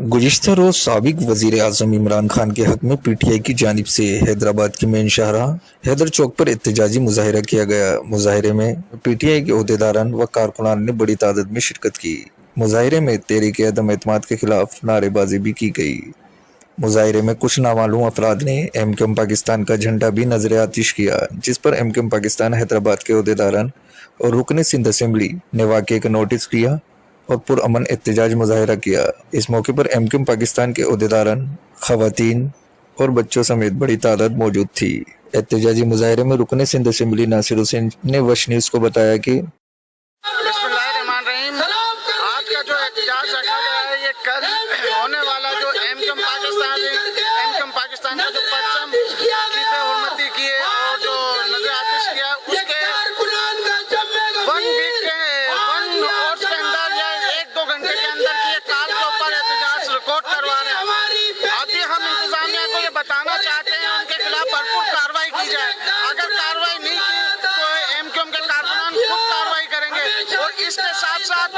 गुज़िश्ता रोज़ साबिक वज़ीर आज़म इमरान खान के हक़ में पीटीआई की जानिब से हैदराबाद की मेन शाहराह हैदर चौक पर एहतजाजी मुज़ाहिरा किया गया। मुज़ाहिरे में पीटीआई के ओहदेदारान व कारकुनान ने बड़ी तादाद में शिरकत की। मुज़ाहिरे में तहरीक अदम एतमाद के खिलाफ नारेबाजी भी की गई। मुज़ाहिरे में कुछ नामालूम अफराद ने एमक्यूएम पाकिस्तान का झंडा भी नजर आतिश किया, जिस पर एमक्यूएम पाकिस्तान हैदराबाद के ओहदेदारान और रुकन सिंध असेंबली ने वाक़े का नोटिस किया और पुरअमन एहतजाज मुज़ाहिरा किया। इस मौके पर एमक्यूएम पाकिस्तान के ओहदेदारान, ख़वातीन और बच्चों समेत बड़ी तादाद मौजूद थी। एहतजाजी मुज़ाहिरे में रुकन सिंध असेंबली नासिर हुसैन ने वश न्यूज़ को बताया कि आज का जो एहतजाज रखा गया है, ये कल होने वाला जो एमक्यूएम पाकिस्तान का जो परचम की हुर्मती किए और जो नजर आतिश किया, उसके 1 वीक के 1 आवर्स के अंदर या 1-2 घंटे के अंदर की ये काल के ऊपर एहतजाज रिकॉर्ड करवा रहे हैं। अभी हम इंतजामिया को ये बताना चाहते हैं, उनके खिलाफ भरपूर कार्रवाई की जाए। अगर कार्रवाई नहीं की तो एमक्यूएम के कारकुनान खुद कार्रवाई करेंगे। और इसके साथ साथ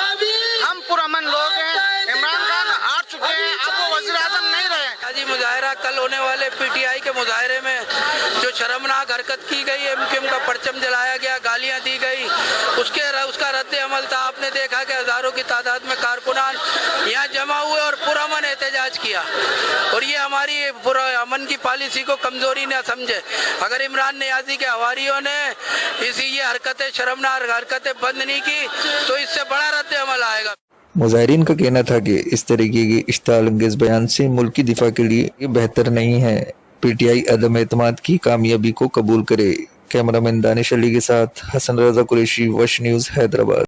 हम पुरअमन लोग हैं, इमरान खान हार चुके हैं, अब वो वज़ीर आज़म नहीं रहे। मुजाहिरा कल होने वाले पीटीआई के मुजाहिरे में जो शर्मनाक हरकत की गई, एमक्यूएम का परचम जलाया गया, गालियां दी गई, उसका रद्द अमल था। आपने देखा कि हजारों की तादाद में कारकुनान यहाँ जमा हुए और पुरअमन एहतजाज किया। और ये हमारी पुरअमन की पॉलिसी को कमजोरी न समझे। अगर इमरान नियाज़ी के हवारियों ने ये हरकतें, शर्मनाक हरकतें बंद नहीं की तो इससे बड़ा रद्द अमल आएगा। मुज़ाहिरीन का कहना था कि इस तरीके के इश्तिआल अंगेज बयान से मुल्क की दिफा के लिए ये बेहतर नहीं है। पीटीआई अदम एतमाद की कामयाबी को कबूल करे। कैमरामैन दानिश अली के साथ हसन रजा कुरैशी, वश न्यूज़, हैदराबाद।